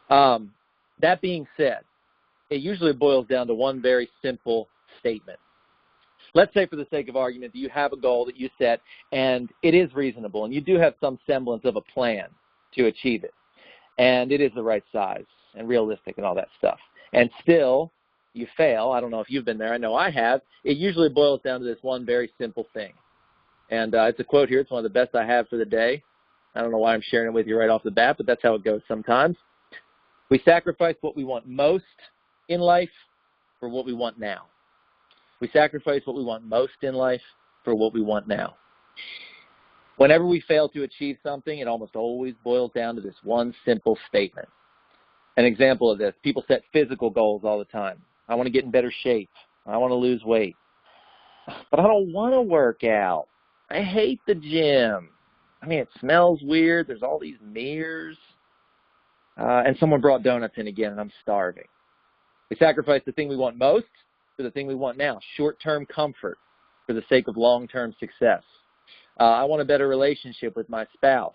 That being said, it usually boils down to one very simple statement. Let's say, for the sake of argument, that you have a goal that you set, and it is reasonable, and you do have some semblance of a plan to achieve it, and it is the right size and realistic and all that stuff. And still, you fail. I don't know if you've been there. I know I have. It usually boils down to this one very simple thing. And it's a quote here. It's one of the best I have for the day. I don't know why I'm sharing it with you right off the bat, but that's how it goes sometimes. We sacrifice what we want most in life for what we want now. We sacrifice what we want most in life for what we want now. Whenever we fail to achieve something, it almost always boils down to this one simple statement. An example of this, people set physical goals all the time. I want to get in better shape. I want to lose weight. But I don't want to work out. I hate the gym. I mean, it smells weird. There's all these mirrors. And someone brought donuts in again, and I'm starving. We sacrifice the thing we want most for the thing we want now, short-term comfort for the sake of long-term success. I want a better relationship with my spouse.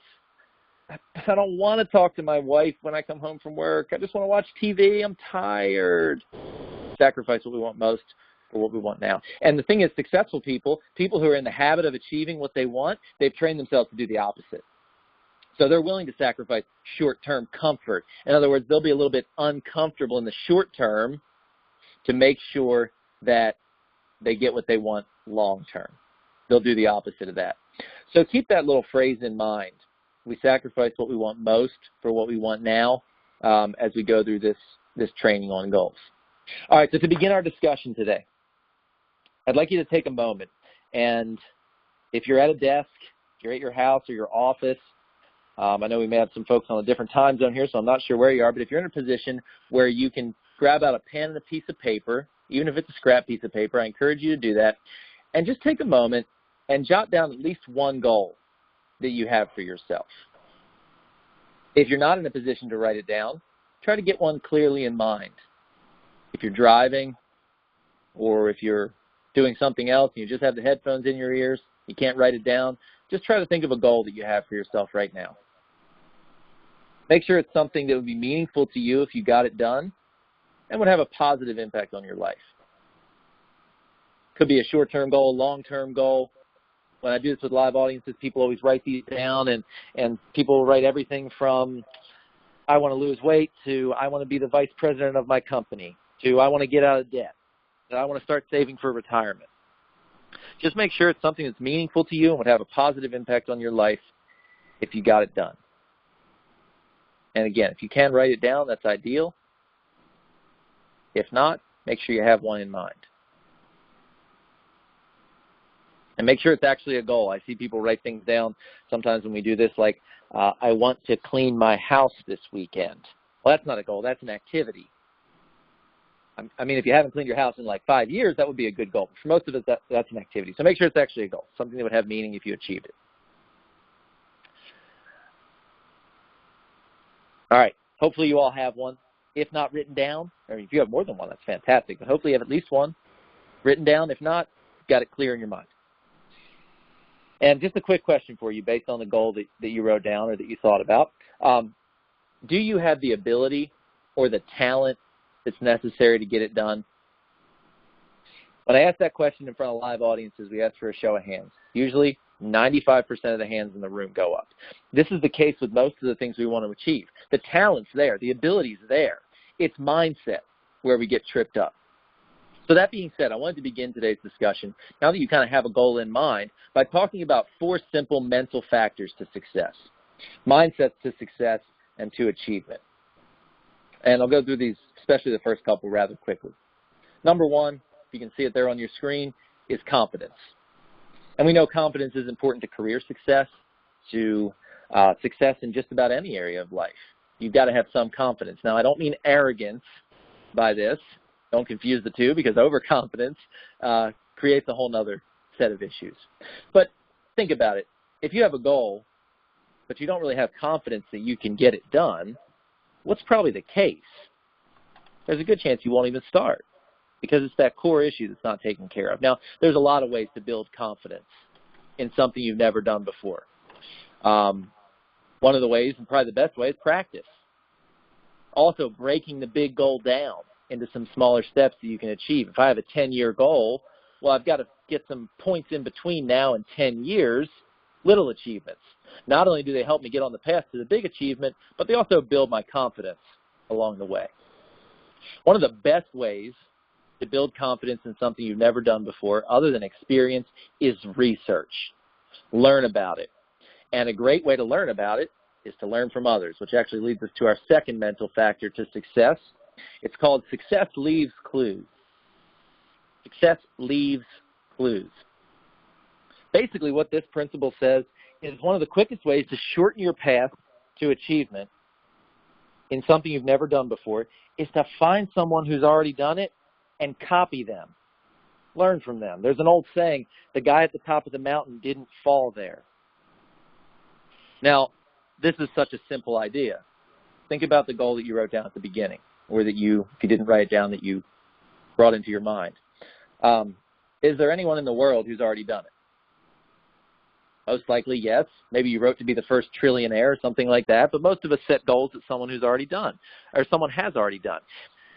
I don't want to talk to my wife when I come home from work. I just want to watch TV. I'm tired. Sacrifice what we want most for what we want now. And the thing is, successful people who are in the habit of achieving what they want, they've trained themselves to do the opposite. So they're willing to sacrifice short-term comfort. In other words, they'll be a little bit uncomfortable in the short term to make sure that they get what they want long-term. They'll do the opposite of that. So keep that little phrase in mind. We sacrifice what we want most for what we want now as we go through this training on goals. All right, so to begin our discussion today, I'd like you to take a moment, and if you're at a desk, if you're at your house or your office, I know we may have some folks on a different time zone here, so I'm not sure where you are, but if you're in a position where you can grab out a pen and a piece of paper, even if it's a scrap piece of paper, I encourage you to do that, and just take a moment and jot down at least one goal that you have for yourself. If you're not in a position to write it down, try to get one clearly in mind. If you're driving or if you're doing something else and you just have the headphones in your ears, you can't write it down, just try to think of a goal that you have for yourself right now. Make sure it's something that would be meaningful to you if you got it done and would have a positive impact on your life. Could be a short-term goal, long-term goal. When I do this with live audiences, people always write these down, and people write everything from I want to lose weight to I want to be the vice president of my company to I want to get out of debt, and I want to start saving for retirement. Just make sure it's something that's meaningful to you and would have a positive impact on your life if you got it done. And again, if you can write it down, that's ideal. If not, make sure you have one in mind. And make sure it's actually a goal. I see people write things down sometimes when we do this, like, I want to clean my house this weekend. Well, that's not a goal. That's an activity. I mean, if you haven't cleaned your house in like 5 years, that would be a good goal. For most of us, that's an activity. So make sure it's actually a goal, something that would have meaning if you achieved it. All right. Hopefully you all have one. If not written down, or if you have more than one, that's fantastic. But hopefully you have at least one written down. If not, you've got it clear in your mind. And just a quick question for you based on the goal that you wrote down or that you thought about. Do you have the ability or the talent that's necessary to get it done? When I ask that question in front of live audiences, we ask for a show of hands. Usually 95% of the hands in the room go up. This is the case with most of the things we want to achieve. The talent's there. The ability's there. It's mindset where we get tripped up. So that being said, I wanted to begin today's discussion, now that you kind of have a goal in mind, by talking about 4 simple mental factors to success. Mindsets to success and to achievement. And I'll go through these, especially the first couple, rather quickly. Number 1, if you can see it there on your screen, is confidence. And we know confidence is important to career success, to success in just about any area of life. You've got to have some confidence. Now, I don't mean arrogance by this. Don't confuse the two, because overconfidence creates a whole other set of issues. But think about it. If you have a goal, but you don't really have confidence that you can get it done, what's probably the case? There's a good chance you won't even start, because it's that core issue that's not taken care of. Now, there's a lot of ways to build confidence in something you've never done before. One of the ways, and probably the best way, is practice. Also, breaking the big goal down into some smaller steps that you can achieve. If I have a 10-year goal, well, I've got to get some points in between now and 10 years, little achievements. Not only do they help me get on the path to the big achievement, but they also build my confidence along the way. One of the best ways to build confidence in something you've never done before, other than experience, is research. Learn about it. And a great way to learn about it is to learn from others, which actually leads us to our second mental factor to success. It's called success leaves clues. Success leaves clues. Basically, what this principle says is one of the quickest ways to shorten your path to achievement in something you've never done before is to find someone who's already done it and copy them. Learn from them. There's an old saying, the guy at the top of the mountain didn't fall there. Now, this is such a simple idea. Think about the goal that you wrote down at the beginning, or that you, if you didn't write it down, that you brought into your mind. Is there anyone in the world who's already done it? Most likely, yes. Maybe you wrote to be the first trillionaire or something like that, but most of us set goals at someone who's already done, or someone has already done.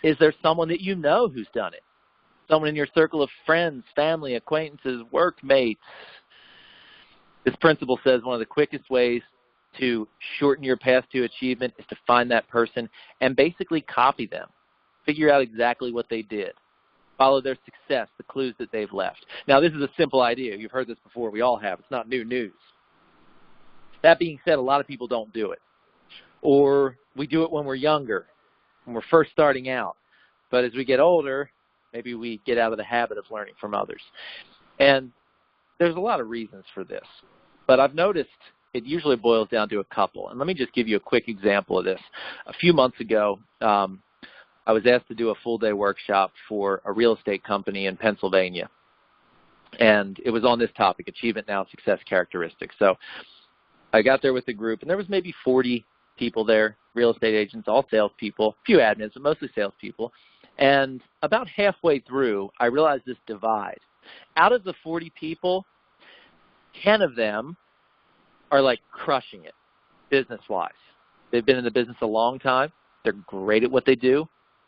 Is there someone that you know who's done it? Someone in your circle of friends, family, acquaintances, workmates? This principle says one of the quickest ways to shorten your path to achievement is to find that person and basically copy them. Figure out exactly what they did. Follow their success, the clues that they've left. Now, this is a simple idea. You've heard this before. We all have. It's not new news. That being said, a lot of people don't do it. Or we do it when we're younger, when we're first starting out. But as we get older, maybe we get out of the habit of learning from others. And there's a lot of reasons for this. But I've noticed it usually boils down to a couple. And let me just give you a quick example of this. A few months ago, I was asked to do a full-day workshop for a real estate company in Pennsylvania. And it was on this topic, Achievement Now, Success Characteristics. So I got there with the group, and there was maybe 40 people there, real estate agents, all salespeople, a few admins, but mostly salespeople. And about halfway through, I realized this divide. Out of the 40 people, 10 of them are like crushing it business-wise. They've been in the business a long time. They're great at what they do.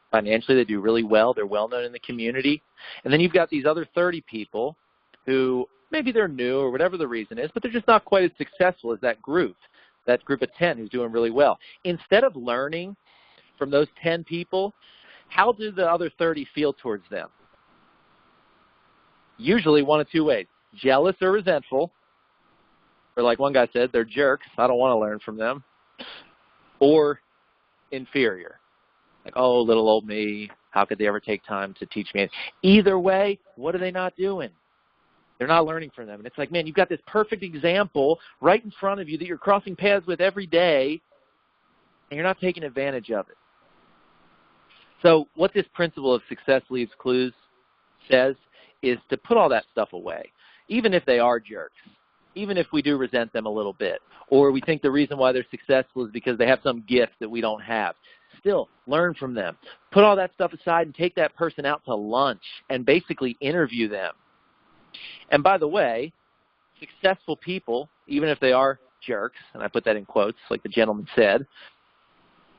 Financially, they do really well. They're well-known in the community. And then you've got these other 30 people who maybe they're new or whatever the reason is, but they're just not quite as successful as that group of 10 who's doing really well. Instead of learning from those 10 people, how do the other 30 feel towards them? Usually one of two ways, jealous or resentful, or like one guy said, they're jerks, I don't want to learn from them, or inferior. Like, oh, little old me, how could they ever take time to teach me? Either way, what are they not doing? They're not learning from them. And it's like, man, you've got this perfect example right in front of you that you're crossing paths with every day, and you're not taking advantage of it. So what this principle of success leaves clues says is to put all that stuff away, even if they are jerks, even if we do resent them a little bit, or we think the reason why they're successful is because they have some gift that we don't have. Still, learn from them. Put all that stuff aside and take that person out to lunch and basically interview them. And by the way, successful people, even if they are jerks, and I put that in quotes like the gentleman said,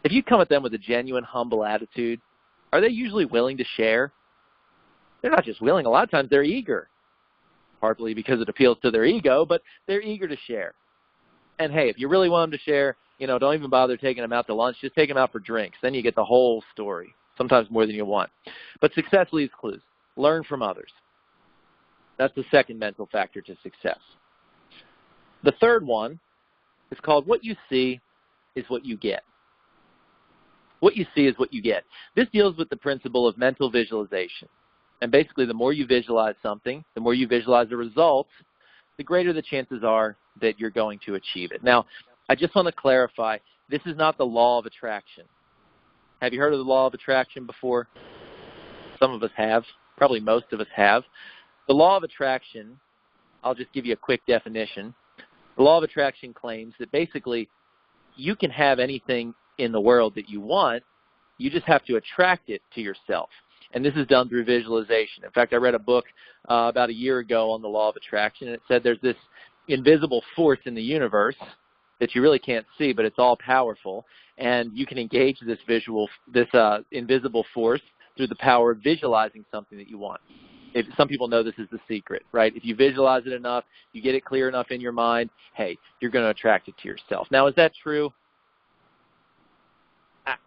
if you come at them with a genuine, humble attitude, are they usually willing to share? They're not just willing. A lot of times they're eager, partly because it appeals to their ego, but they're eager to share. And hey, if you really want them to share, don't even bother taking them out to lunch. Just take them out for drinks. Then you get the whole story, sometimes more than you want. But success leaves clues. Learn from others. That's the second mental factor to success. The third one is called what you see is what you get. What you see is what you get. This deals with the principle of mental visualization. And basically, the more you visualize something, the more you visualize the results, the greater the chances are that you're going to achieve it. Now, I just want to clarify, this is not the law of attraction. Have you heard of the law of attraction before? Some of us have. Probably most of us have. The law of attraction, I'll just give you a quick definition. The law of attraction claims that basically you can have anything in the world that you want, you just have to attract it to yourself. And this is done through visualization. In fact, I read a book about a year ago on the law of attraction, and it said there's this invisible force in the universe that you really can't see, but it's all powerful. and you can engage this invisible force through the power of visualizing something that you want. Some people know this is the secret, right? If you visualize it enough, you get it clear enough in your mind, hey, you're going to attract it to yourself. Now, is that true?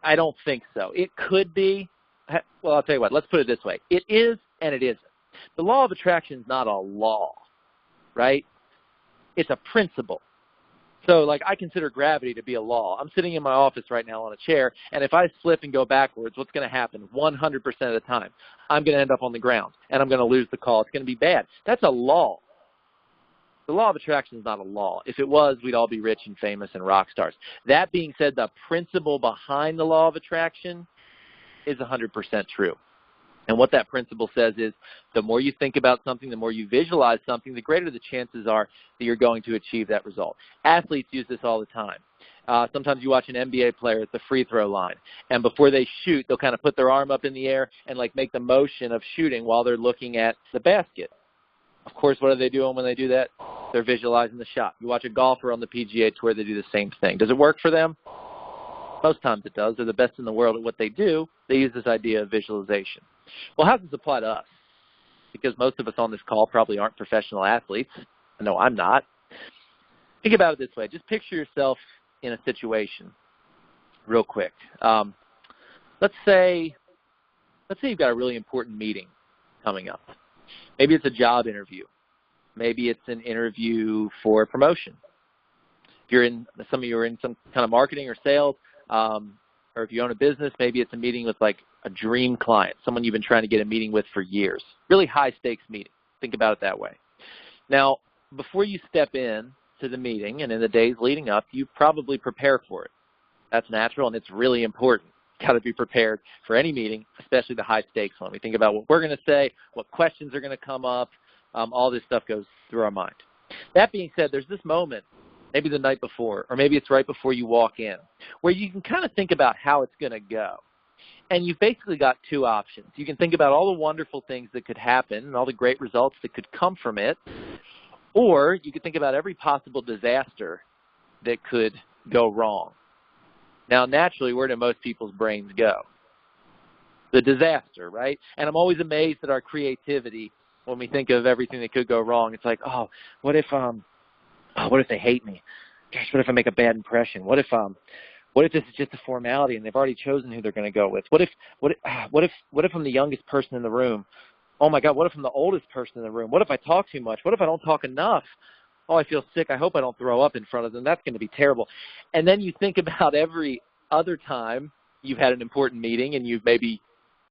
I don't think so. It could be. Well, I'll tell you what. Let's put it this way. It is and it isn't. The law of attraction is not a law, right? It's a principle. So, like, I consider gravity to be a law. I'm sitting in my office right now on a chair, and if I slip and go backwards, what's going to happen 100% of the time? I'm going to end up on the ground, and I'm going to lose the call. It's going to be bad. That's a law. The law of attraction is not a law. If it was, we'd all be rich and famous and rock stars. That being said, the principle behind the law of attraction is 100% true. And what that principle says is the more you think about something, the more you visualize something, the greater the chances are that you're going to achieve that result. Athletes use this all the time. Sometimes you watch an NBA player at the free throw line, and before they shoot, they'll kind of put their arm up in the air and like make the motion of shooting while they're looking at the basket. Of course, what are they doing when they do that? They're visualizing the shot. You watch a golfer on the PGA Tour, they do the same thing. Does it work for them? Most times it does. They're the best in the world at what they do. They use this idea of visualization. Well, how does this apply to us? Because most of us on this call probably aren't professional athletes. I know I'm not. Think about it this way. Just picture yourself in a situation real quick. Let's say you've got a really important meeting coming up. Maybe it's a job interview. Maybe it's an interview for a promotion. Some of you are in some kind of marketing or sales, or if you own a business, maybe it's a meeting with like a dream client, someone you've been trying to get a meeting with for years. Really high stakes meeting. Think about it that way. Now, before you step in to the meeting and in the days leading up, you probably prepare for it. That's natural and it's really important. You've got to be prepared for any meeting, especially the high stakes one. We think about what we're going to say, what questions are going to come up. All this stuff goes through our mind. That being said, there's this moment, maybe the night before, or maybe it's right before you walk in, where you can kind of think about how it's going to go. And you've basically got two options. You can think about all the wonderful things that could happen and all the great results that could come from it, or you could think about every possible disaster that could go wrong. Now, naturally, where do most people's brains go? The disaster, right? And I'm always amazed at our creativity when we think of everything that could go wrong. It's like, oh, what if they hate me? Gosh, what if I make a bad impression? What if this is just a formality and they've already chosen who they're going to go with? What if I'm the youngest person in the room? Oh my God, what if I'm the oldest person in the room? What if I talk too much? What if I don't talk enough? Oh, I feel sick. I hope I don't throw up in front of them. That's going to be terrible. And then you think about every other time you've had an important meeting and you've maybe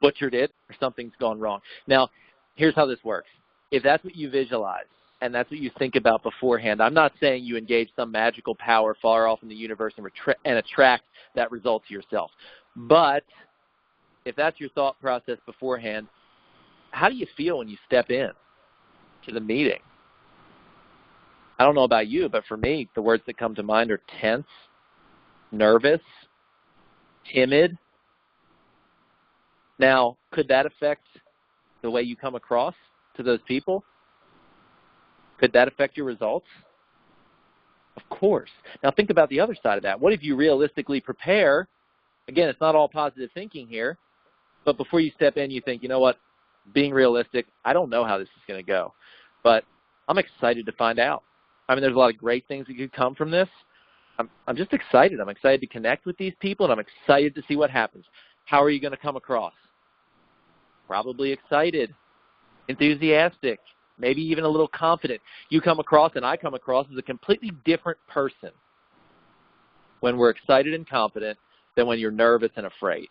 butchered it or something's gone wrong. Now, here's how this works. If that's what you visualize and that's what you think about beforehand, I'm not saying you engage some magical power far off in the universe and attract that result to yourself. But if that's your thought process beforehand, how do you feel when you step in to the meeting? I don't know about you, but for me, the words that come to mind are tense, nervous, timid. Now, could that affect the way you come across to those people? Could that affect your results? Of course. Now, think about the other side of that. What if you realistically prepare? Again, it's not all positive thinking here, but before you step in, you think, you know what? Being realistic, I don't know how this is going to go, but I'm excited to find out. I mean, there's a lot of great things that could come from this. I'm just excited. I'm excited to connect with these people, and I'm excited to see what happens. How are you going to come across? Probably excited, enthusiastic, maybe even a little confident. You come across, and I come across, as a completely different person when we're excited and confident than when you're nervous and afraid.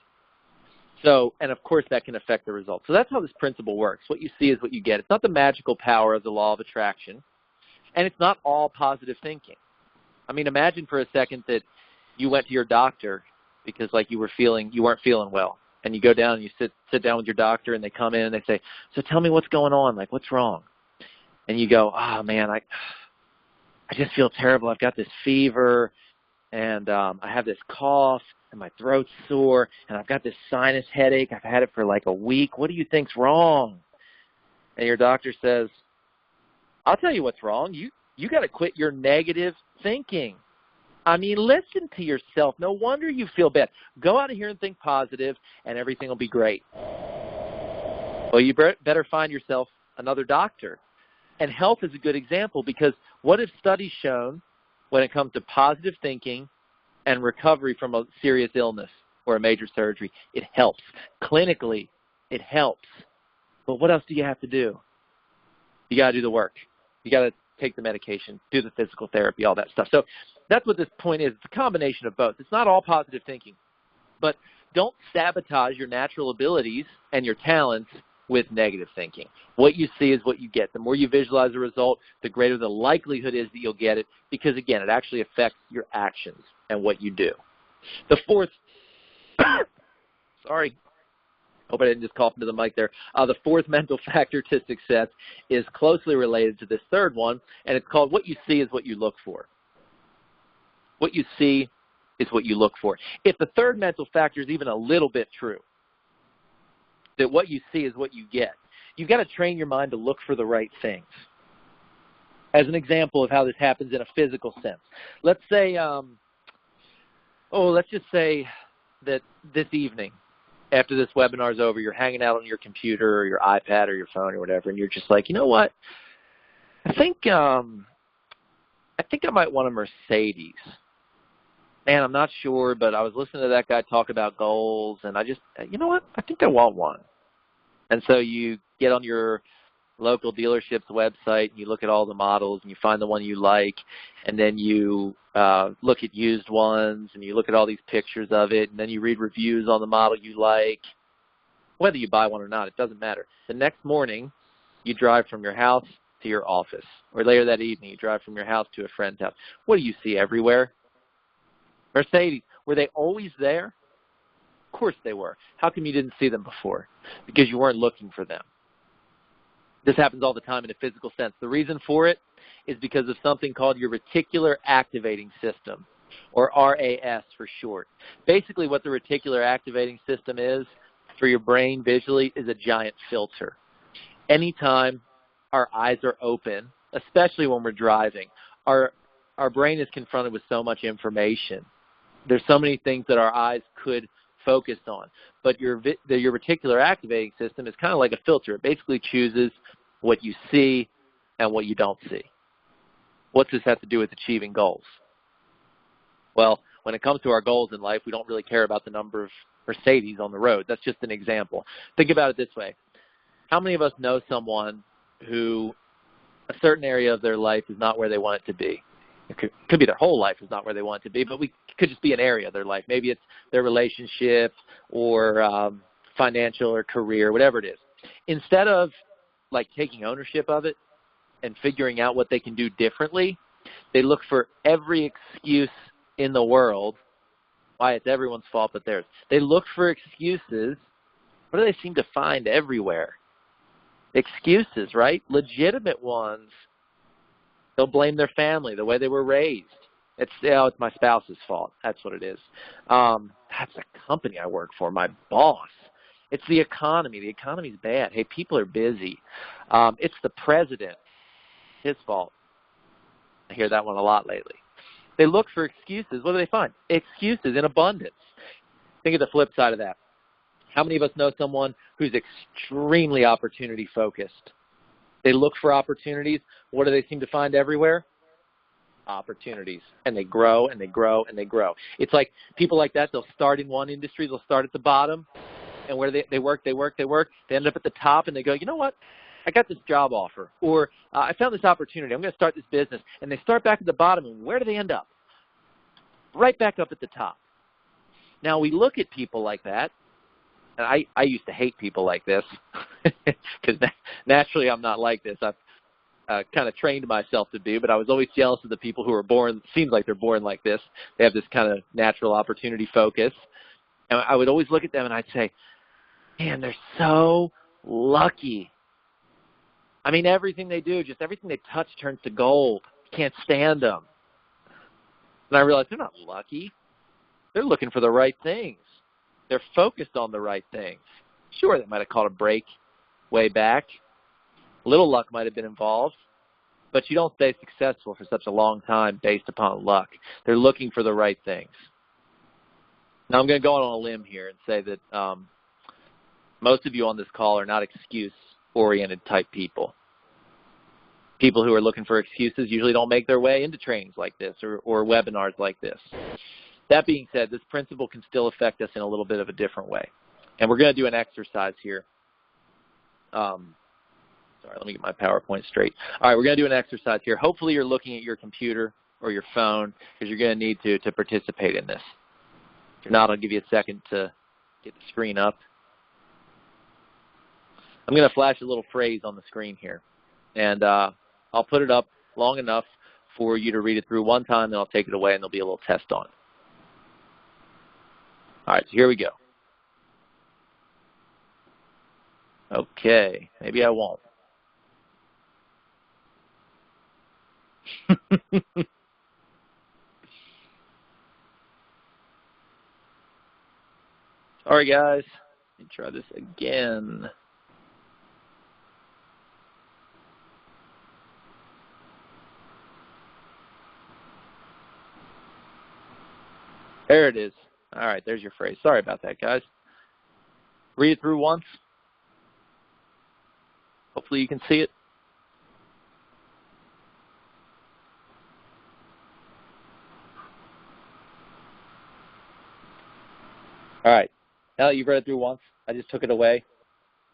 So, and of course, that can affect the results. So that's how this principle works. What you see is what you get. It's not the magical power of the law of attraction, and it's not all positive thinking. I mean, imagine for a second that you went to your doctor because, like, you weren't feeling well, and you go down and you sit down with your doctor, and they come in and they say, "So tell me what's going on. Like, what's wrong?" And you go, "Oh man, I just feel terrible. I've got this fever, and I have this cough, and my throat's sore, and I've got this sinus headache. I've had it for like a week. What do you think's wrong?" And your doctor says, "I'll tell you what's wrong. You got to quit your negative thinking. I mean, listen to yourself. No wonder you feel bad. Go out of here and think positive, and everything will be great. Well, you better find yourself another doctor. And health is a good example, because what have studies shown when it comes to positive thinking and recovery from a serious illness or a major surgery? It helps. Clinically, it helps. But what else do you have to do? You got to do the work. You got to take the medication, do the physical therapy, all that stuff. So that's what this point is. It's a combination of both. It's not all positive thinking. But don't sabotage your natural abilities and your talents with negative thinking. What you see is what you get. The more you visualize a result, the greater the likelihood is that you'll get it, because, again, it actually affects your actions and what you do. The fourth, sorry, hope I didn't just cough into the mic there. The fourth mental factor to success is closely related to this third one, and it's called what you see is what you look for. What you see is what you look for. If the third mental factor is even a little bit true, that what you see is what you get, you've got to train your mind to look for the right things. As an example of how this happens in a physical sense, let's say, let's just say that this evening, after this webinar is over, you're hanging out on your computer or your iPad or your phone or whatever, and you're just like, you know what? I think I might want a Mercedes. Man, I'm not sure, but I was listening to that guy talk about goals, and you know what? I think I want one. And so you get on your local dealership's website, and you look at all the models, and you find the one you like, and then you look at used ones, and you look at all these pictures of it, and then you read reviews on the model you like. Whether you buy one or not, it doesn't matter. The next morning, you drive from your house to your office, or later that evening, you drive from your house to a friend's house. What do you see everywhere? Mercedes. Were they always there? Of course they were. How come you didn't see them before? Because you weren't looking for them. This happens all the time in a physical sense. The reason for it is because of something called your reticular activating system, or RAS for short. Basically what the reticular activating system is for your brain visually is a giant filter. Anytime our eyes are open, especially when we're driving, our brain is confronted with so much information. There's so many things that our eyes could focus on. But your reticular activating system is kind of like a filter. It basically chooses what you see and what you don't see. What's this have to do with achieving goals? Well, when it comes to our goals in life, we don't really care about the number of Mercedes on the road. That's just an example. Think about it this way. How many of us know someone who a certain area of their life is not where they want it to be? It could be their whole life is not where they want it to be, but it could just be an area of their life. Maybe it's their relationship or financial or career, whatever it is. Instead of like taking ownership of it and figuring out what they can do differently, they look for every excuse in the world why it's everyone's fault but theirs. They look for excuses. What do they seem to find everywhere? Excuses, right? Legitimate ones. They'll blame their family, the way they were raised. It's my spouse's fault. That's what it is. That's the company I work for, my boss. It's the economy. The economy's bad. Hey, people are busy. It's the president. His fault. I hear that one a lot lately. They look for excuses. What do they find? Excuses in abundance. Think of the flip side of that. How many of us know someone who's extremely opportunity focused? They look for opportunities. What do they seem to find everywhere? Opportunities. And they grow and they grow and they grow. It's like people like that, they'll start in one industry, they'll start at the bottom, and where they work, they end up at the top, and they go, you know what? I got this job offer, or I found this opportunity. I'm going to start this business. And they start back at the bottom, and where do they end up? Right back up at the top. Now, we look at people like that, and I used to hate people like this because naturally I'm not like this. I've kind of trained myself to be, but I was always jealous of the people who are born, seems like they're born like this. They have this kind of natural opportunity focus. And I would always look at them and I'd say, man, they're so lucky. I mean, everything they do, just everything they touch turns to gold. You can't stand them. And I realized they're not lucky. They're looking for the right things. They're focused on the right things. Sure, they might have caught a break way back. A little luck might have been involved. but you don't stay successful for such a long time based upon luck. They're looking for the right things. Now, I'm going to go out on a limb here and say that most of you on this call are not excuse-oriented type people. People who are looking for excuses usually don't make their way into trainings like this or webinars like this. That being said, this principle can still affect us in a little bit of a different way. And we're going to do an exercise here. Sorry, let me get my PowerPoint straight. All right, we're going to do an exercise here. Hopefully you're looking at your computer or your phone because you're going to need to participate in this. If you're not, I'll give you a second to get the screen up. I'm going to flash a little phrase on the screen here. And I'll put it up long enough for you to read it through one time, then I'll take it away and there'll be a little test on it. All right, so here we go. Okay, maybe I won't. Sorry, guys. Let me try this again. There it is. All right, there's your phrase. Sorry about that, guys. Read it through once. Hopefully you can see it. All right, now that you've read it through once, I just took it away,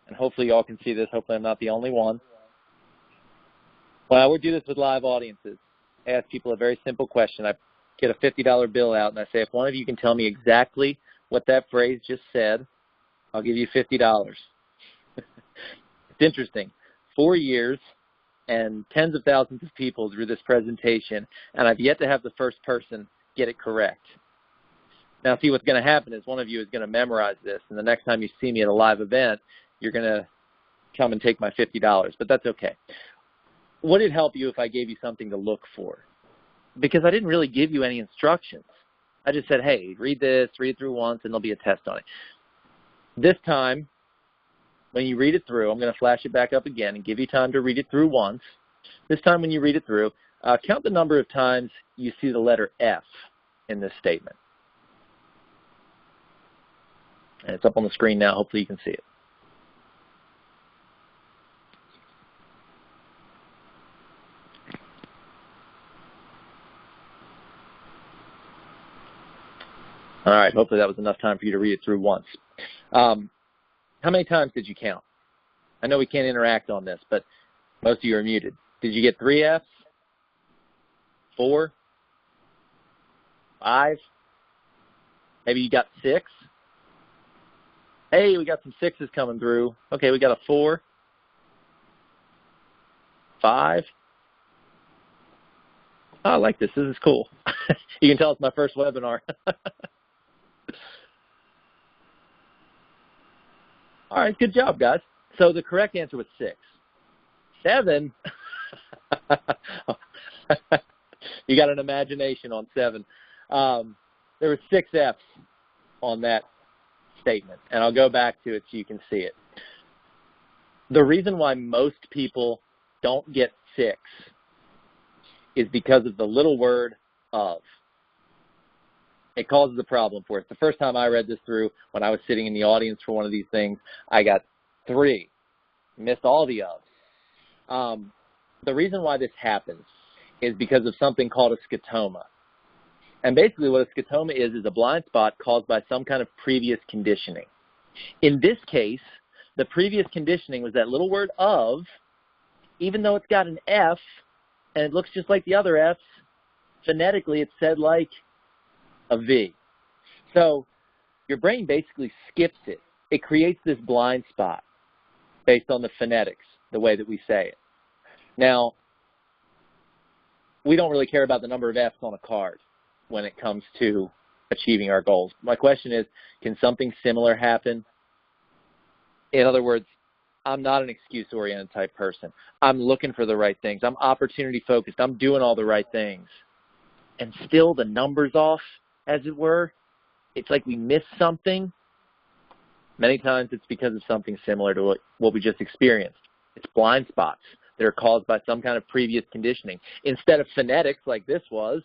and hopefully you all can see this. Hopefully I'm not the only one. When I would do this with live audiences, I ask people a very simple question. I get a $50 bill out, and I say, if one of you can tell me exactly what that phrase just said, I'll give you $50. It's interesting. 4 years and tens of thousands of people through this presentation, and I've yet to have the first person get it correct. Now, see, what's going to happen is one of you is going to memorize this, and the next time you see me at a live event, you're going to come and take my $50, but that's okay. Would it help you if I gave you something to look for? Because I didn't really give you any instructions. I just said, hey, read this, read it through once, and there'll be a test on it. This time, when you read it through, I'm going to flash it back up again and give you time to read it through once. This time when you read it through, count the number of times you see the letter F in this statement. And it's up on the screen now. Hopefully you can see it. All right, hopefully that was enough time for you to read it through once. How many times did you count? I know we can't interact on this, but most of you are muted. Did you get 3 Fs? 4? 5? Maybe you got 6? Hey, we got some 6s coming through. Okay, we got a 4. 5. Oh, I like this. This is cool. You can tell it's my first webinar. All right, good job, guys. So the correct answer was 6. 7? You got an imagination on 7. There were 6 Fs on that statement, and I'll go back to it so you can see it. The reason why most people don't get 6 is because of the little word of. It causes a problem for us. The first time I read this through, when I was sitting in the audience for one of these things, I got 3. Missed all the of. The reason why this happens is because of something called a scotoma. And basically what a scotoma is a blind spot caused by some kind of previous conditioning. In this case, the previous conditioning was that little word of, even though it's got an F, and it looks just like the other Fs, phonetically it's said like a V. So your brain basically skips it. It creates this blind spot based on the phonetics, the way that we say it. Now, we don't really care about the number of Fs on a card when it comes to achieving our goals. My question is, can something similar happen? In other words, I'm not an excuse-oriented type person. I'm looking for the right things. I'm opportunity-focused. I'm doing all the right things. And still the number's off, as it were. It's like we missed something. Many times it's because of something similar to what we just experienced. It's blind spots. that are caused by some kind of previous conditioning. Instead of phonetics like this was,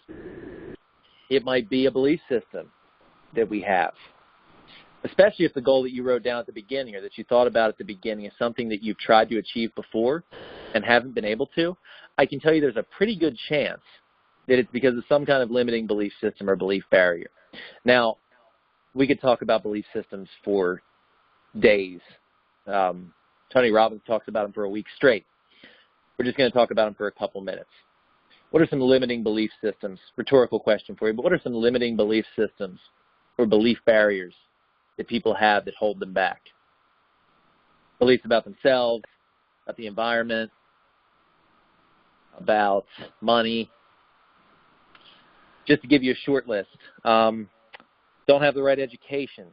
it might be a belief system that we have. Especially if the goal that you wrote down at the beginning or that you thought about at the beginning is something that you've tried to achieve before and haven't been able to, I can tell you there's a pretty good chance that it's because of some kind of limiting belief system or belief barrier. Now, we could talk about belief systems for days. Tony Robbins talks about them for a week straight. We're just going to talk about them for a couple minutes. What are some limiting belief systems? Rhetorical question for you, but what are some limiting belief systems or belief barriers that people have that hold them back? Beliefs about themselves, about the environment, about money. Just to give you a short list, don't have the right education,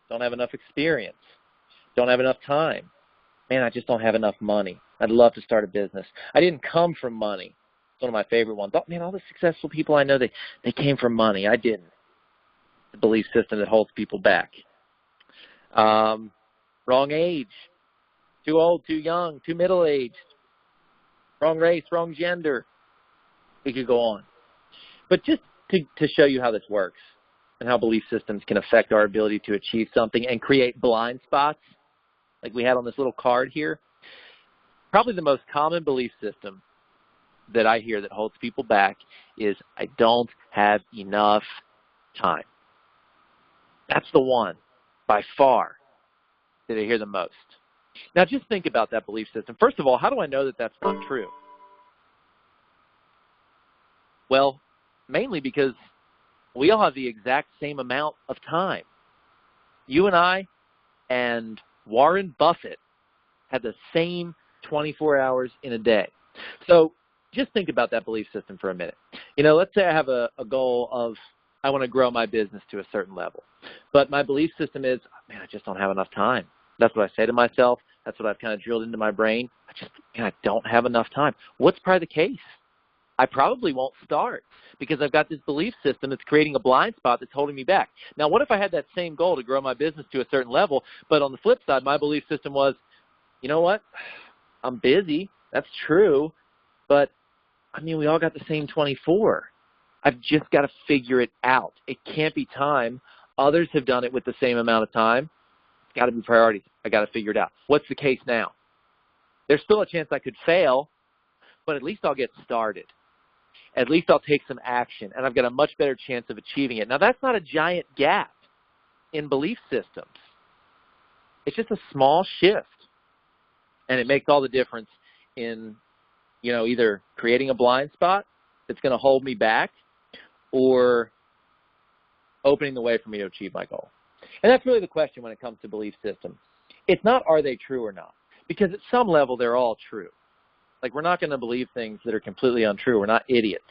don't have enough experience, don't have enough time. Man, I just don't have enough money. I'd love to start a business. I didn't come from money. It's one of my favorite ones. Oh, man, all the successful people I know, they came from money. I didn't. The belief system that holds people back. Wrong age. Too old, too young, too middle-aged. Wrong race, wrong gender. We could go on. But just to show you how this works and how belief systems can affect our ability to achieve something and create blind spots, like we had on this little card here, probably the most common belief system that I hear that holds people back is, I don't have enough time. That's the one, by far, that I hear the most. Now, just think about that belief system. First of all, how do I know that that's not true? Well, mainly because we all have the exact same amount of time. You and I and Warren Buffett had the same 24 hours in a day. So just think about that belief system for a minute. You know, let's say I have a goal of, I want to grow my business to a certain level. But my belief system is, man, I just don't have enough time. That's what I say to myself. That's what I've kind of drilled into my brain. I don't have enough time. What's probably the case? I probably won't start because I've got this belief system that's creating a blind spot that's holding me back. Now, what if I had that same goal to grow my business to a certain level, but on the flip side, my belief system was, you know what? I'm busy. That's true. But, I mean, we all got the same 24. I've just got to figure it out. It can't be time. Others have done it with the same amount of time. It's got to be priorities. I got to figure it out. What's the case now? There's still a chance I could fail, but at least I'll get started. At least I'll take some action, and I've got a much better chance of achieving it. Now, that's not a giant gap in belief systems. It's just a small shift, and it makes all the difference in, you know, either creating a blind spot that's going to hold me back or opening the way for me to achieve my goal. And that's really the question when it comes to belief systems. It's not, are they true or not? Because at some level, they're all true. Like, we're not going to believe things that are completely untrue. We're not idiots.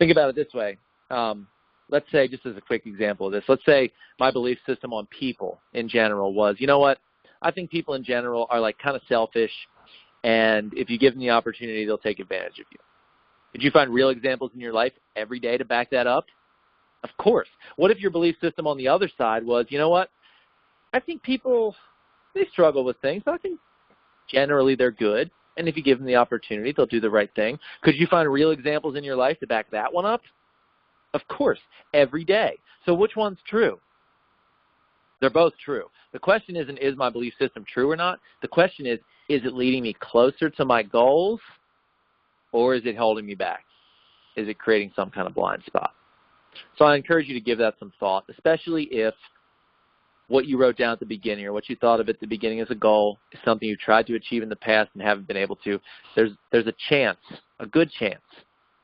Think about it this way. Let's say, just as a quick example of this, let's say my belief system on people in general was, you know what, I think people in general are like kind of selfish, and if you give them the opportunity, they'll take advantage of you. Did you find real examples in your life every day to back that up? Of course. What if your belief system on the other side was, you know what, I think people, they struggle with things, but I think generally they're good. And if you give them the opportunity, they'll do the right thing. Could you find real examples in your life to back that one up? Of course, every day. So which one's true? They're both true. The question isn't, is my belief system true or not? The question is it leading me closer to my goals, or is it holding me back? Is it creating some kind of blind spot? So I encourage you to give that some thought, especially if what you wrote down at the beginning or what you thought of at the beginning as a goal is something you tried to achieve in the past and haven't been able to. There's a chance, a good chance,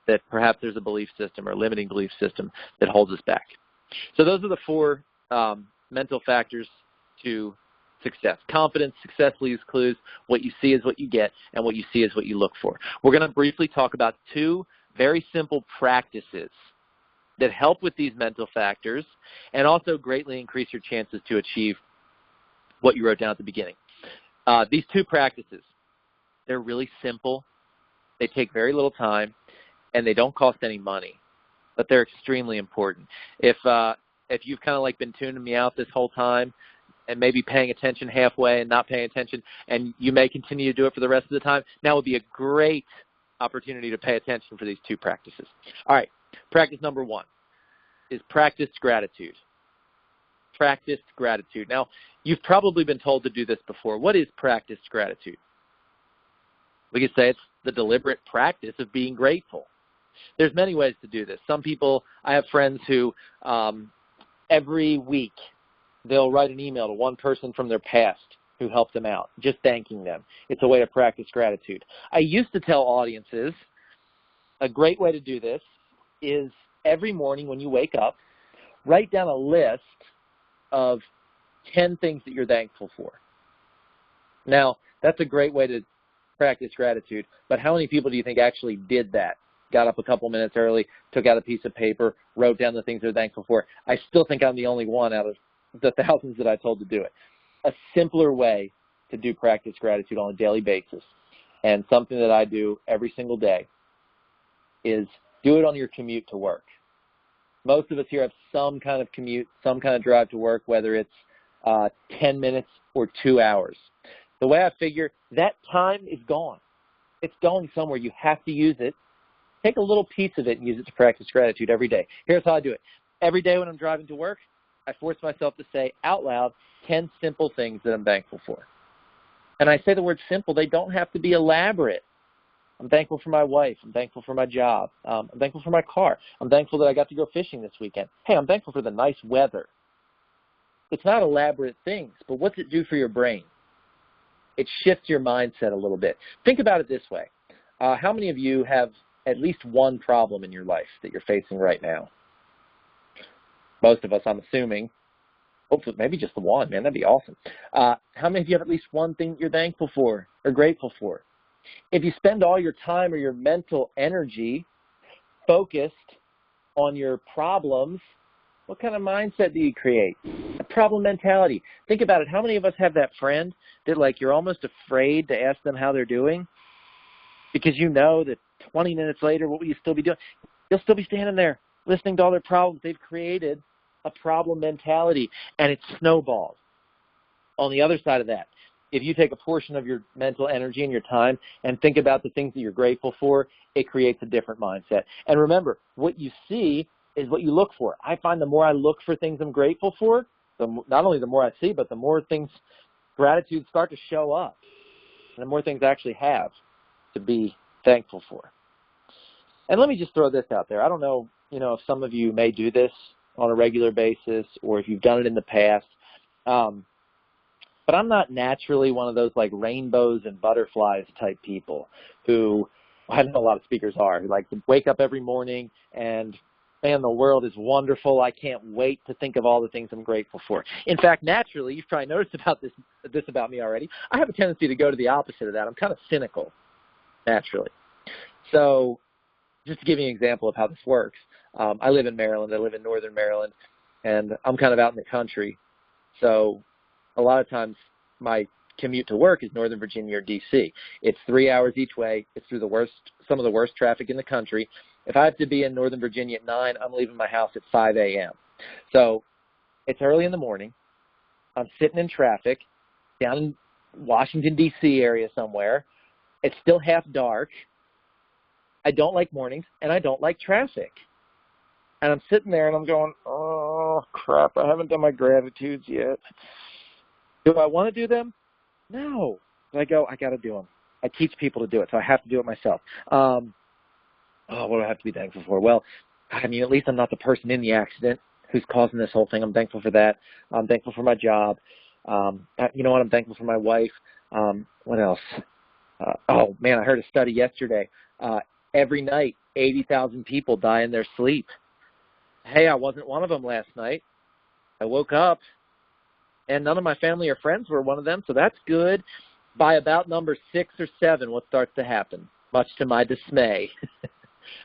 that perhaps there's a belief system or a limiting belief system that holds us back. So those are the four mental factors to success. Confidence, success leaves clues. What you see is what you get, and what you see is what you look for. We're going to briefly talk about two very simple practices that help with these mental factors and also greatly increase your chances to achieve what you wrote down at the beginning. These two practices, they're really simple. They take very little time, and they don't cost any money, but they're extremely important. If you've kind of like been tuning me out this whole time, and maybe paying attention halfway and not paying attention, and you may continue to do it for the rest of the time, now would be a great opportunity to pay attention for these two practices. All right, practice number 1 is practiced gratitude. Practiced gratitude. Now, you've probably been told to do this before. What is practiced gratitude? We could say it's the deliberate practice of being grateful. There's many ways to do this. Some people, I have friends who every week they'll write an email to one person from their past who helped them out, just thanking them. It's a way to practice gratitude. I used to tell audiences a great way to do this is every morning when you wake up, write down a list of 10 things that you're thankful for. Now, that's a great way to practice gratitude, but how many people do you think actually did that? Got up a couple minutes early, took out a piece of paper, wrote down the things they're thankful for. I still think I'm the only one out of the thousands that I told to do it. A simpler way to do practice gratitude on a daily basis, and something that I do every single day, is do it on your commute to work. Most of us here have some kind of commute, some kind of drive to work, whether it's 10 minutes or 2 hours. The way I figure, that time is gone. It's going somewhere. You have to use it. Take a little piece of it and use it to practice gratitude every day. Here's how I do it. Every day when I'm driving to work, I force myself to say out loud 10 simple things that I'm thankful for. And I say the word simple. They don't have to be elaborate. I'm thankful for my wife. I'm thankful for my job. I'm thankful for my car. I'm thankful that I got to go fishing this weekend. Hey, I'm thankful for the nice weather. It's not elaborate things, but what's it do for your brain? It shifts your mindset a little bit. Think about it this way. How many of you have at least one problem in your life that you're facing right now? Most of us, I'm assuming. Hopefully, maybe just the one, man. That'd be awesome. How many of you have at least one thing that you're thankful for or grateful for? If you spend all your time or your mental energy focused on your problems, what kind of mindset do you create? A problem mentality. Think about it. How many of us have that friend that, like, you're almost afraid to ask them how they're doing because you know that 20 minutes later, what will you still be doing? You'll still be standing there listening to all their problems. They've created a problem mentality, and it snowballs. On the other side of that, if you take a portion of your mental energy and your time and think about the things that you're grateful for, it creates a different mindset. And remember, what you see is what you look for. I find the more I look for things I'm grateful for, not only the more I see, but the more things, gratitude start to show up, and the more things I actually have to be thankful for. And let me just throw this out there. I don't know, if some of you may do this on a regular basis or if you've done it in the past. But I'm not naturally one of those like rainbows and butterflies type people who, I know a lot of speakers are, who like to wake up every morning and, man, the world is wonderful. I can't wait to think of all the things I'm grateful for. In fact, naturally, you've probably noticed about this about me already, I have a tendency to go to the opposite of that. I'm kind of cynical, naturally. So just to give you an example of how this works, I live in Maryland. I live in northern Maryland, and I'm kind of out in the country. So a lot of times my commute to work is Northern Virginia or D.C. It's 3 hours each way. It's through some of the worst traffic in the country. If I have to be in Northern Virginia at 9, I'm leaving my house at 5 a.m. So it's early in the morning. I'm sitting in traffic down in Washington, D.C. area somewhere. It's still half dark. I don't like mornings, and I don't like traffic. And I'm sitting there, and I'm going, oh, crap, I haven't done my gratitudes yet. Do I want to do them? No. But I go, I got to do them. I teach people to do it, so I have to do it myself. What do I have to be thankful for? Well, at least I'm not the person in the accident who's causing this whole thing. I'm thankful for that. I'm thankful for my job. You know what? I'm thankful for my wife. What else? I heard a study yesterday. Every night, 80,000 people die in their sleep. Hey, I wasn't one of them last night. I woke up, and none of my family or friends were one of them, so that's good. By about number 6 or 7, what starts to happen? Much to my dismay,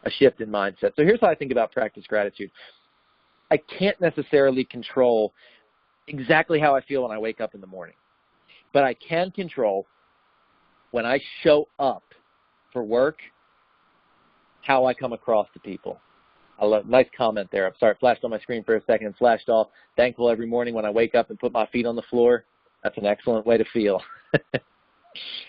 a shift in mindset. So here's how I think about practice gratitude. I can't necessarily control exactly how I feel when I wake up in the morning, but I can control when I show up for work, how I come across to people. Nice comment there. I'm sorry, it flashed on my screen for a second and flashed off. Thankful every morning when I wake up and put my feet on the floor. That's an excellent way to feel.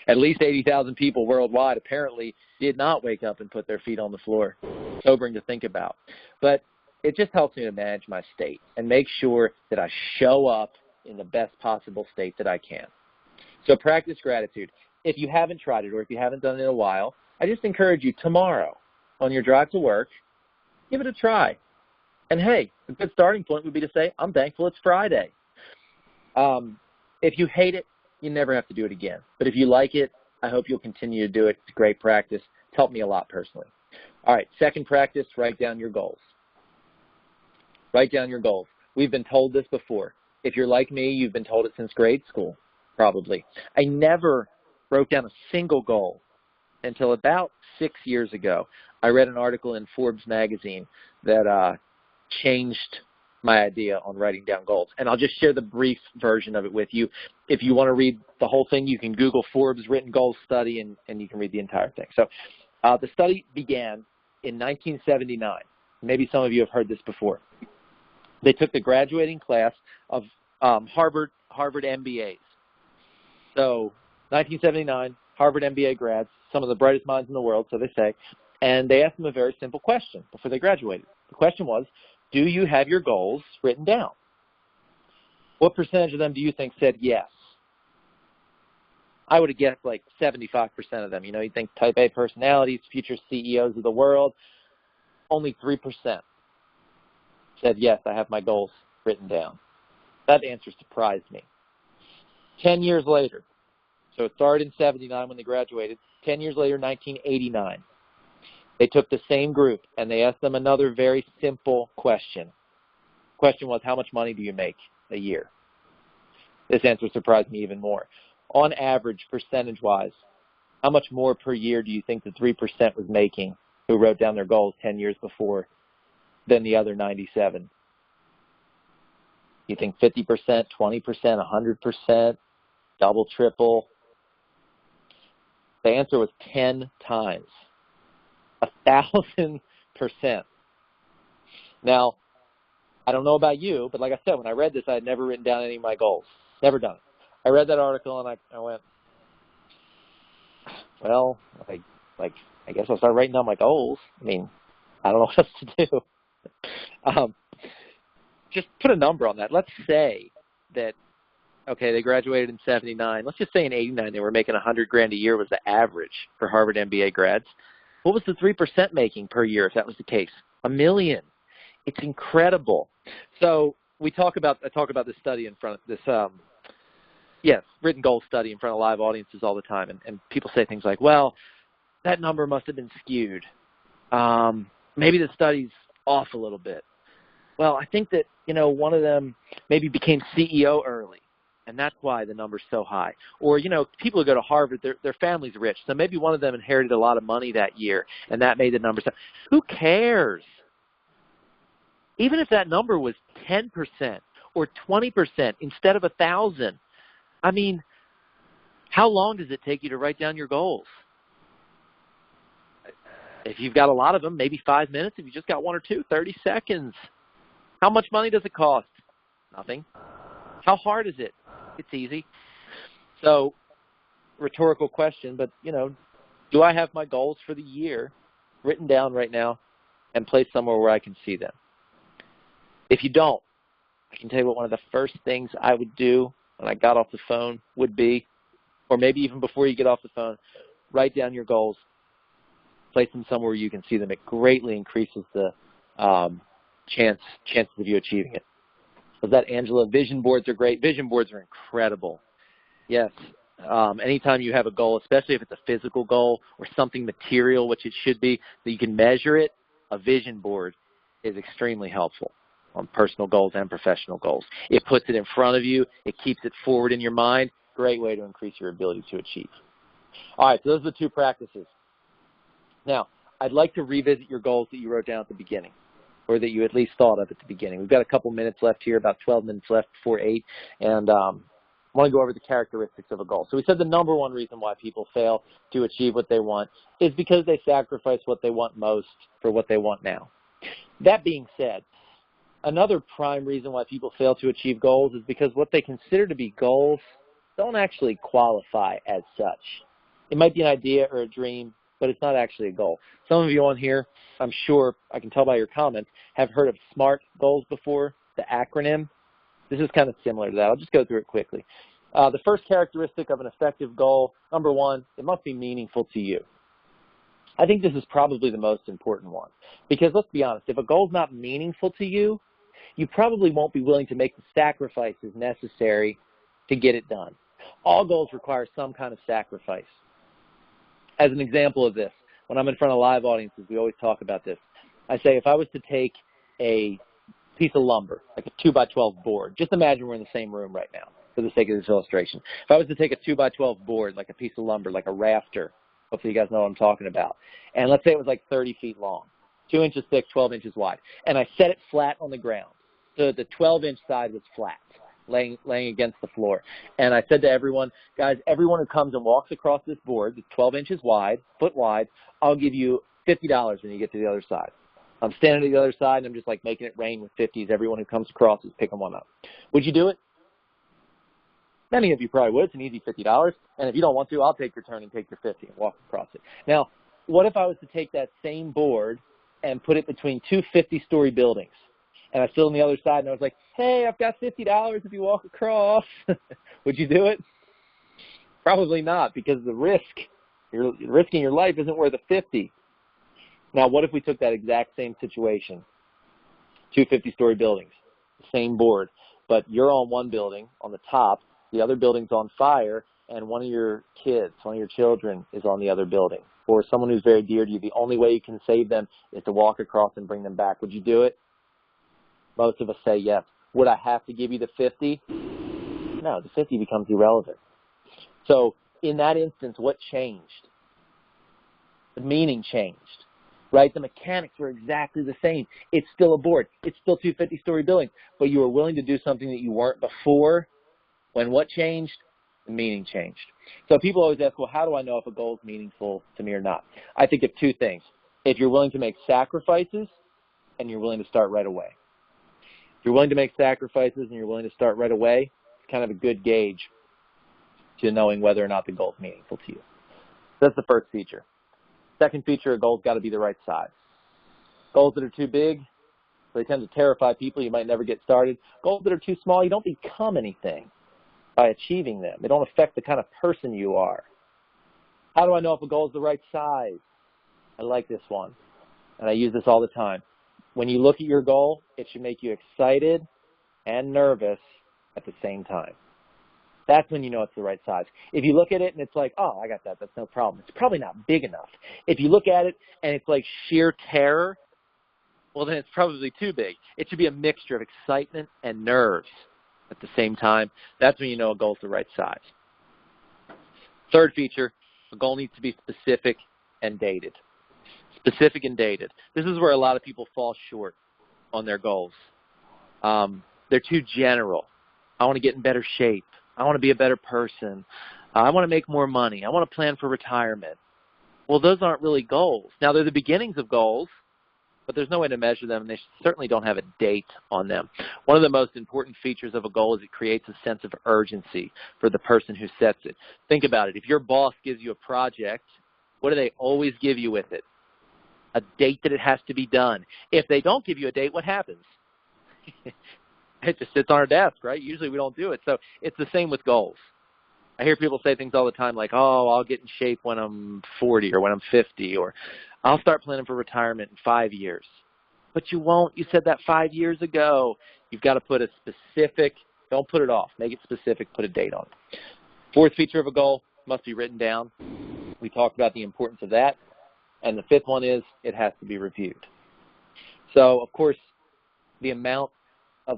At least 80,000 people worldwide apparently did not wake up and put their feet on the floor. Sobering to think about. But it just helps me to manage my state and make sure that I show up in the best possible state that I can. So practice gratitude. If you haven't tried it or if you haven't done it in a while, I just encourage you tomorrow on your drive to work, give it a try. And hey, a good starting point would be to say, I'm thankful it's Friday. If you hate it, you never have to do it again. But if you like it, I hope you'll continue to do it. It's great practice. It's helped me a lot personally. All right, second practice, write down your goals. Write down your goals. We've been told this before. If you're like me, you've been told it since grade school, probably. I never wrote down a single goal until about 6 years ago. I read an article in Forbes magazine that changed my idea on writing down goals. And I'll just share the brief version of it with you. If you want to read the whole thing, you can Google Forbes Written Goals Study, and you can read the entire thing. So the study began in 1979. Maybe some of you have heard this before. They took the graduating class of Harvard MBAs. So 1979, Harvard MBA grads, some of the brightest minds in the world, so they say, and they asked them a very simple question before they graduated. The question was, do you have your goals written down? What percentage of them do you think said yes? I would have guessed like 75% of them. You know, you think type A personalities, future CEOs of the world. Only 3% said, yes, I have my goals written down. That answer surprised me. 10 years later, so it started in 79 when they graduated. 10 years later, 1989, they took the same group and they asked them another very simple question. The question was, how much money do you make a year? This answer surprised me even more. On average, percentage-wise, how much more per year do you think the 3% was making who wrote down their goals 10 years before than the other 97? You think 50%, 20%, 100%, double, triple? The answer was 10 times. 1,000%. Now, I don't know about you, but like I said, when I read this, I had never written down any of my goals. Never done it. I read that article and I went, well, I guess I'll start writing down my goals. I mean, I don't know what else to do. Just put a number on that. Let's say that, okay, they graduated in 79. Let's just say in 89 they were making $100,000 a year was the average for Harvard MBA grads. What was the 3% making per year if that was the case? $1 million. It's incredible. So I talk about this study in front of this, written goal study in front of live audiences all the time, and people say things like, well, that number must have been skewed. Maybe the study's off a little bit. Well, I think that, one of them maybe became CEO early, and that's why the number's so high. Or, people who go to Harvard, their family's rich, so maybe one of them inherited a lot of money that year, and that made the number so. Who cares? Even if that number was 10% or 20% instead of 1,000, I mean, how long does it take you to write down your goals? If you've got a lot of them, maybe 5 minutes. If you just got 1 or 2, 30 seconds. How much money does it cost? Nothing. How hard is it? It's easy. So, rhetorical question, but, do I have my goals for the year written down right now and placed somewhere where I can see them? If you don't, I can tell you what one of the first things I would do when I got off the phone would be, or maybe even before you get off the phone, write down your goals, place them somewhere where you can see them. It greatly increases the chances of you achieving it. Was that Angela? Vision boards are great. Vision boards are incredible. Yes. Anytime you have a goal, especially if it's a physical goal or something material, which it should be, that you can measure it, a vision board is extremely helpful on personal goals and professional goals. It puts it in front of you. It keeps it forward in your mind. Great way to increase your ability to achieve. All right, so those are the 2 practices. Now, I'd like to revisit your goals that you wrote down at the beginning, or that you at least thought of at the beginning. We've got a couple minutes left here, about 12 minutes left before 8, and I want to go over the characteristics of a goal. So we said the number one reason why people fail to achieve what they want is because they sacrifice what they want most for what they want now. That being said, another prime reason why people fail to achieve goals is because what they consider to be goals don't actually qualify as such. It might be an idea or a dream, but it's not actually a goal. Some of you on here, I'm sure, I can tell by your comments, have heard of SMART goals before, the acronym. This is kind of similar to that. I'll just go through it quickly. The first characteristic of an effective goal, number one, it must be meaningful to you. I think this is probably the most important one because let's be honest, if a goal is not meaningful to you, you probably won't be willing to make the sacrifices necessary to get it done. All goals require some kind of sacrifice. As an example of this, when I'm in front of live audiences, we always talk about this. I say if I was to take a piece of lumber, like a 2x12 board, just imagine we're in the same room right now for the sake of this illustration. If I was to take a 2x12 board, like a piece of lumber, like a rafter, hopefully you guys know what I'm talking about, and let's say it was like 30 feet long, 2 inches thick, 12 inches wide, and I set it flat on the ground. So the 12-inch side was flat, laying against the floor. And I said to everyone, guys, everyone who comes and walks across this board that's 12 inches wide, foot wide, I'll give you $50 when you get to the other side. I'm standing at the other side, and I'm just like making it rain with 50s. Everyone who comes across is picking one up. Would you do it? Many of you probably would. It's an easy $50. And if you don't want to, I'll take your turn and take your 50 and walk across it. Now, what if I was to take that same board and put it between two 50-story buildings? And I stood on the other side, and I was like, hey, I've got $50 if you walk across. Would you do it? Probably not, because the risk, you're risking your life isn't worth a 50. Now, what if we took that exact same situation? Two 50-story buildings, the same board, but you're on one building on the top, the other building's on fire, and one of your kids, one of your children is on the other building, or someone who's very dear to you. The only way you can save them is to walk across and bring them back. Would you do it? Most of us say yes. Would I have to give you the 50? No, the 50 becomes irrelevant. So in that instance, what changed? The meaning changed, right? The mechanics were exactly the same. It's still a board. It's still two 50-story buildings, but you were willing to do something that you weren't before. When what changed? The meaning changed. So people always ask, well, how do I know if a goal is meaningful to me or not? I think of two things. If you're willing to make sacrifices and you're willing to start right away. If you're willing to make sacrifices and you're willing to start right away, it's kind of a good gauge to knowing whether or not the goal is meaningful to you. That's the first feature. Second feature, a goal's got to be the right size. Goals that are too big, they tend to terrify people. You might never get started. Goals that are too small, you don't become anything by achieving them. They don't affect the kind of person you are. How do I know if a goal is the right size? I like this one, and I use this all the time. When you look at your goal, it should make you excited and nervous at the same time. That's when you know it's the right size. If you look at it and it's like, oh, I got that, that's no problem. It's probably not big enough. If you look at it and it's like sheer terror, well, then it's probably too big. It should be a mixture of excitement and nerves at the same time. That's when you know a goal is the right size. Third feature, a goal needs to be specific and dated. Specific and dated. This is where a lot of people fall short on their goals. They're too general. I want to get in better shape. I want to be a better person. I want to make more money. I want to plan for retirement. Well, those aren't really goals. Now, they're the beginnings of goals, but there's no way to measure them, and they certainly don't have a date on them. One of the most important features of a goal is it creates a sense of urgency for the person who sets it. Think about it. If your boss gives you a project, what do they always give you with it? A date that it has to be done. If they don't give you a date, what happens? It just sits on our desk, right? Usually we don't do it. So it's the same with goals. I hear people say things all the time like, oh, I'll get in shape when I'm 40 or when I'm 50, or I'll start planning for retirement in 5 years. But you won't. You said that 5 years ago. You've got to put a specific, don't put it off. Make it specific, put a date on it. Fourth feature of a goal must be written down. We talked about the importance of that. And the fifth one is it has to be reviewed. So, of course, the amount of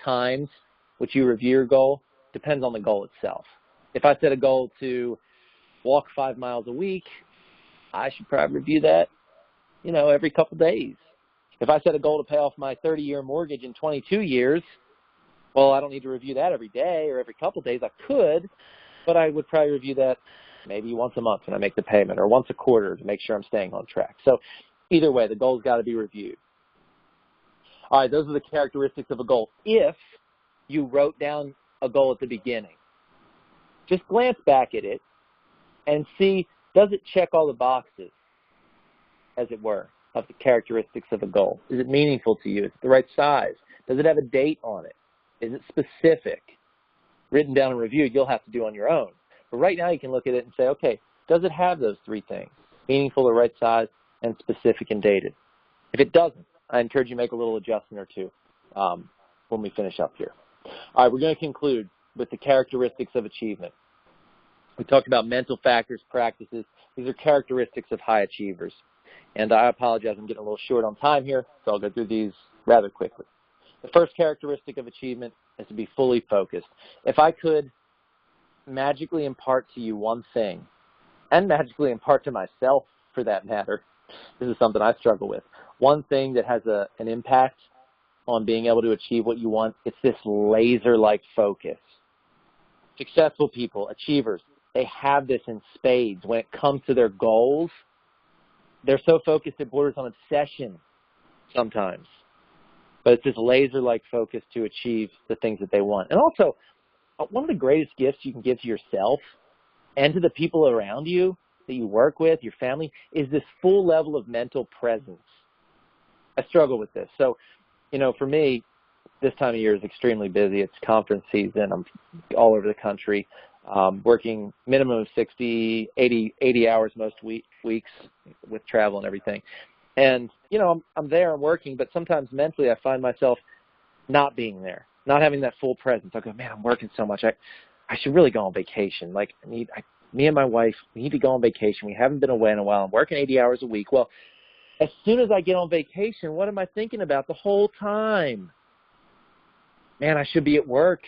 times which you review your goal depends on the goal itself. If I set a goal to walk 5 miles a week, I should probably review that, every couple days. If I set a goal to pay off my 30-year mortgage in 22 years, well, I don't need to review that every day or every couple days. I could, but I would probably review that maybe once a month when I make the payment, or once a quarter to make sure I'm staying on track. So Either way, the goal's got to be reviewed. All right, those are the characteristics of a goal. If you wrote down a goal at the beginning, just glance back at it and see, does it check all the boxes, as it were, of the characteristics of a goal? Is it meaningful to you? Is it the right size? Does it have a date on it? Is it specific? Written down and reviewed, you'll have to do on your own. But right now you can look at it and say, okay, does it have those three things? Meaningful, the right size, and specific and dated. If it doesn't, I encourage you to make a little adjustment or two when we finish up here. All right, we're going to conclude with the characteristics of achievement. We talked about mental factors, practices. These are characteristics of high achievers. And I apologize, I'm getting a little short on time here, so I'll go through these rather quickly. The first characteristic of achievement is to be fully focused. If I could magically impart to you one thing, and magically impart to myself for that matter, this is something I struggle with, one thing that has an impact on being able to achieve what you want, it's this laser-like focus. Successful people, achievers, they have this in spades. When it comes to their goals, they're so focused it borders on obsession sometimes. But it's this laser-like focus to achieve the things that they want. And also, one of the greatest gifts you can give to yourself and to the people around you that you work with, your family, is this full level of mental presence. I struggle with this. So, for me, this time of year is extremely busy. It's conference season. I'm all over the country, working minimum of 60, 80 hours most weeks with travel and everything. And, I'm there, I'm working, but sometimes mentally I find myself not being there, not having that full presence. I go, man, I'm working so much. I should really go on vacation. Like, me and my wife, we need to go on vacation. We haven't been away in a while. I'm working 80 hours a week. Well, as soon as I get on vacation, what am I thinking about the whole time? Man, I should be at work.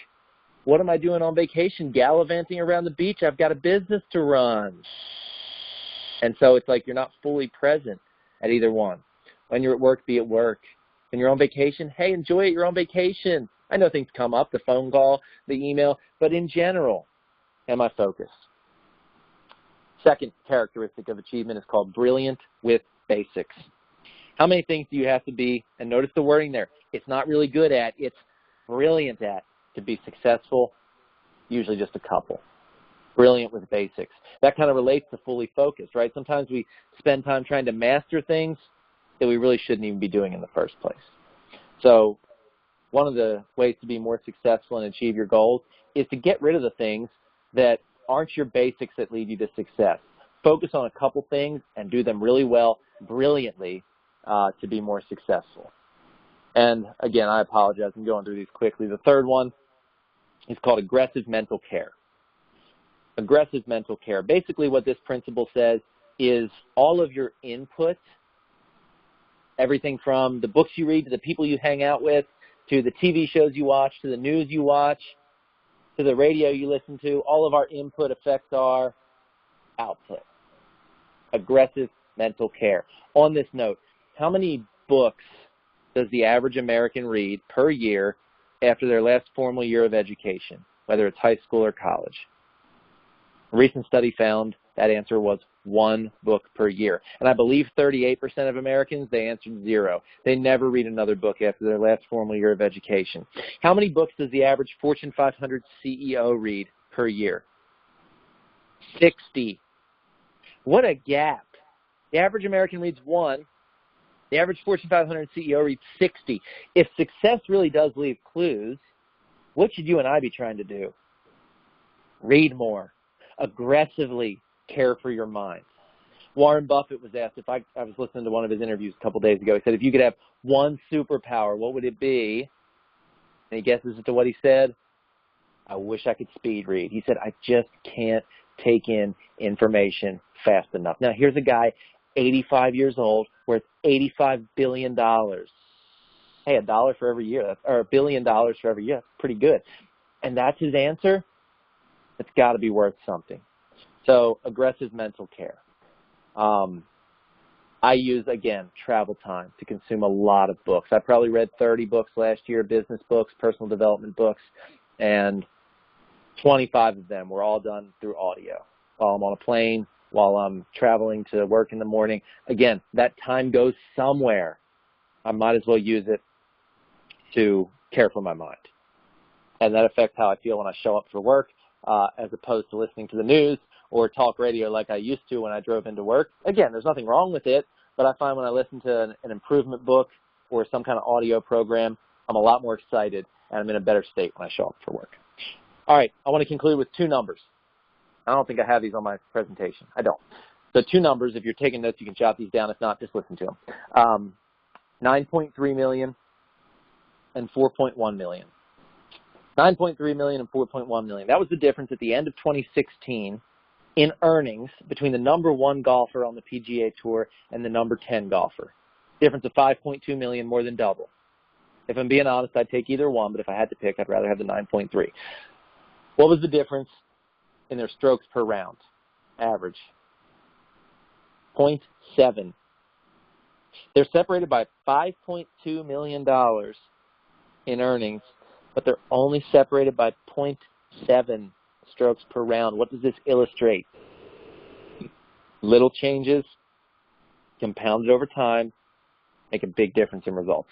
What am I doing on vacation? Gallivanting around the beach. I've got a business to run. And so it's like you're not fully present at either one. When you're at work, be at work. When you're on vacation, hey, enjoy it. You're on vacation. I know things come up, the phone call, the email, but in general, am I focused? Second characteristic of achievement is called brilliant with basics. How many things do you have to be, and notice the wording there, it's not really good at, it's brilliant at to be successful, usually just a couple. Brilliant with basics. That kind of relates to fully focused, right? Sometimes we spend time trying to master things that we really shouldn't even be doing in the first place. So one of the ways to be more successful and achieve your goals is to get rid of the things that aren't your basics that lead you to success. Focus on a couple things and do them really well, brilliantly, to be more successful. And again, I apologize, I'm going through these quickly. The third one is called aggressive mental care. Aggressive mental care. Basically what this principle says is all of your input, everything from the books you read to the people you hang out with, to the TV shows you watch, to the news you watch, to the radio you listen to, all of our input affects our output. Aggressive mental care. On this note, how many books does the average American read per year after their last formal year of education, whether it's high school or college? A recent study found that answer was 1 book per year. And I believe 38% of Americans, they answered 0. They never read another book after their last formal year of education. How many books does the average Fortune 500 CEO read per year? 60. What a gap. The average American reads 1. The average Fortune 500 CEO reads 60. If success really does leave clues, what should you and I be trying to do? Read more. Aggressively care for your mind. Warren Buffett was asked, I was listening to one of his interviews a couple days ago. He said, if you could have one superpower, what would it be? Any guesses as to what he said? I wish I could speed read. He said, I just can't take in information fast enough. Now, here's a guy, 85 years old, worth $85 billion. Hey, $1 for every year, or $1 billion for every year. That's pretty good. And that's his answer? It's got to be worth something. So, aggressive mental care. I use, again, travel time to consume a lot of books. I probably read 30 books last year, business books, personal development books, and 25 of them were all done through audio. While I'm on a plane, while I'm traveling to work in the morning. Again, that time goes somewhere. I might as well use it to care for my mind. And that affects how I feel when I show up for work, as opposed to listening to the news or talk radio like I used to when I drove into work. Again, there's nothing wrong with it, but I find when I listen to an improvement book or some kind of audio program, I'm a lot more excited and I'm in a better state when I show up for work. All right, I want to conclude with two numbers. I don't think I have these on my presentation. I don't. So two numbers. If you're taking notes, you can jot these down. If not, just listen to them. 9.3 million and 4.1 million. 9.3 million and 4.1 million. That was the difference at the end of 2016 in earnings between the number 1 golfer on the PGA Tour and the number 10 golfer. Difference of 5.2 million, more than double. If I'm being honest, I'd take either one, but if I had to pick, I'd rather have the 9.3. What was the difference in their strokes per round? Average. 0.7. They're separated by $5.2 million in earnings, but they're only separated by 0.7 strokes per round. What does this illustrate? Little changes compounded over time make a big difference in results.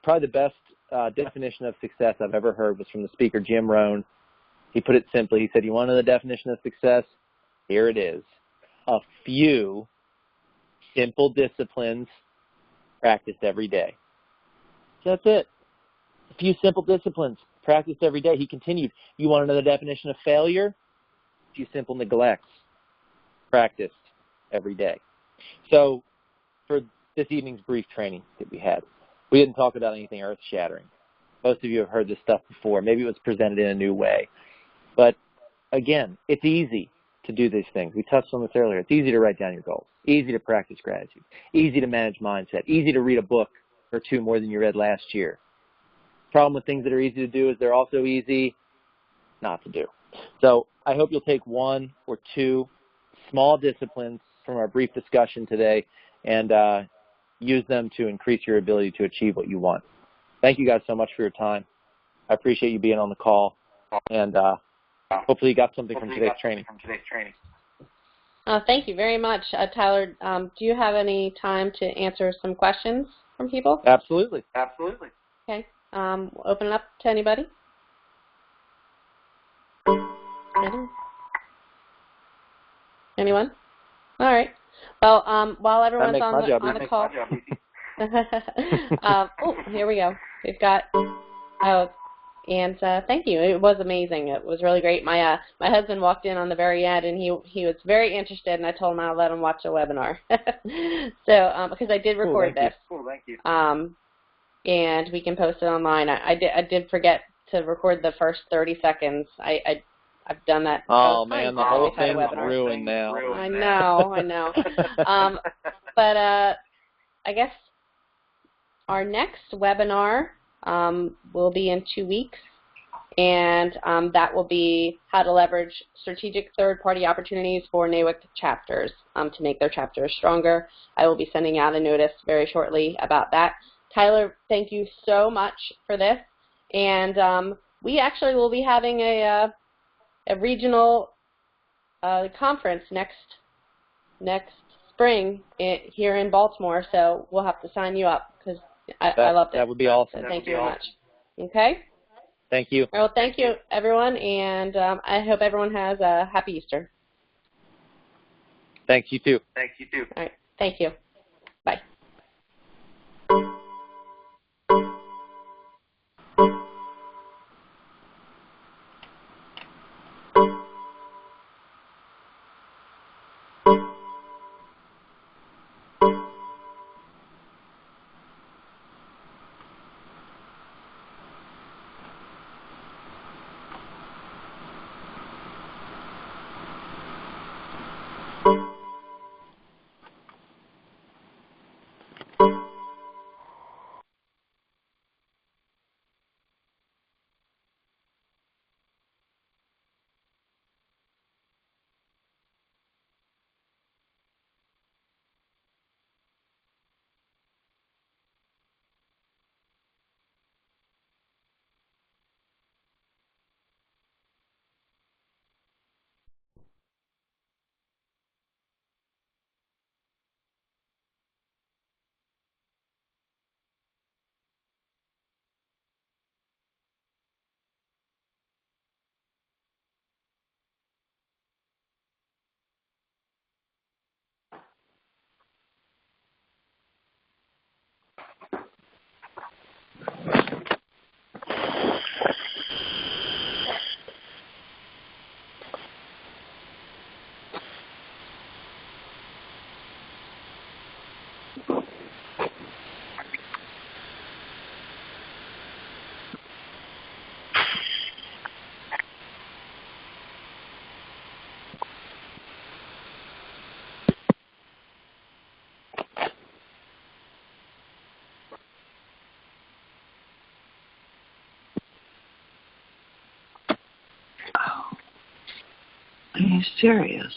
Probably the best definition of success I've ever heard was from the speaker, Jim Rohn. He put it simply. He said, you want to know the definition of success? Here it is. A few simple disciplines practiced every day. So that's it. A few simple disciplines practiced every day. He continued, you want to know the definition of failure? A few simple neglects practiced every day. So for this evening's brief training that we had, we didn't talk about anything earth-shattering. Most of you have heard this stuff before. Maybe it was presented in a new way. But again, it's easy to do these things. We touched on this earlier. It's easy to write down your goals, easy to practice gratitude, easy to manage mindset, easy to read a book or two more than you read last year. Problem with things that are easy to do is they're also easy not to do. So I hope you'll take one or two small disciplines from our brief discussion today and use them to increase your ability to achieve what you want. Thank you guys so much for your time. I appreciate you being on the call, and hopefully you got something from today's training. Thank you very much. Tyler, do you have any time to answer some questions from people? Absolutely. Okay. We'll open it up to anybody. Anyone? All right. Well, while everyone's on the call. Oh, here we go. We've got. And thank you. It was amazing. It was really great. My husband walked in on the very end, and he was very interested, and I told him I'll let him watch the webinar. So because I did record this. Cool, thank you. And we can post it online. I did forget to record the first 30 seconds. I've done that. Oh man, the whole thing's ruined now. I know. But I guess our next webinar will be in 2 weeks, and that will be how to leverage strategic third-party opportunities for NAWIC chapters to make their chapters stronger. I will be sending out a notice very shortly about that. Tyler, thank you so much for this, and we actually will be having a regional conference next spring here in Baltimore, so we'll have to sign you up because I loved it. That would be awesome. So thank you very much. Okay? Thank you. Well, thank you, everyone, and I hope everyone has a happy Easter. Thanks, you too. All right. Thank you. Bye. Are you serious?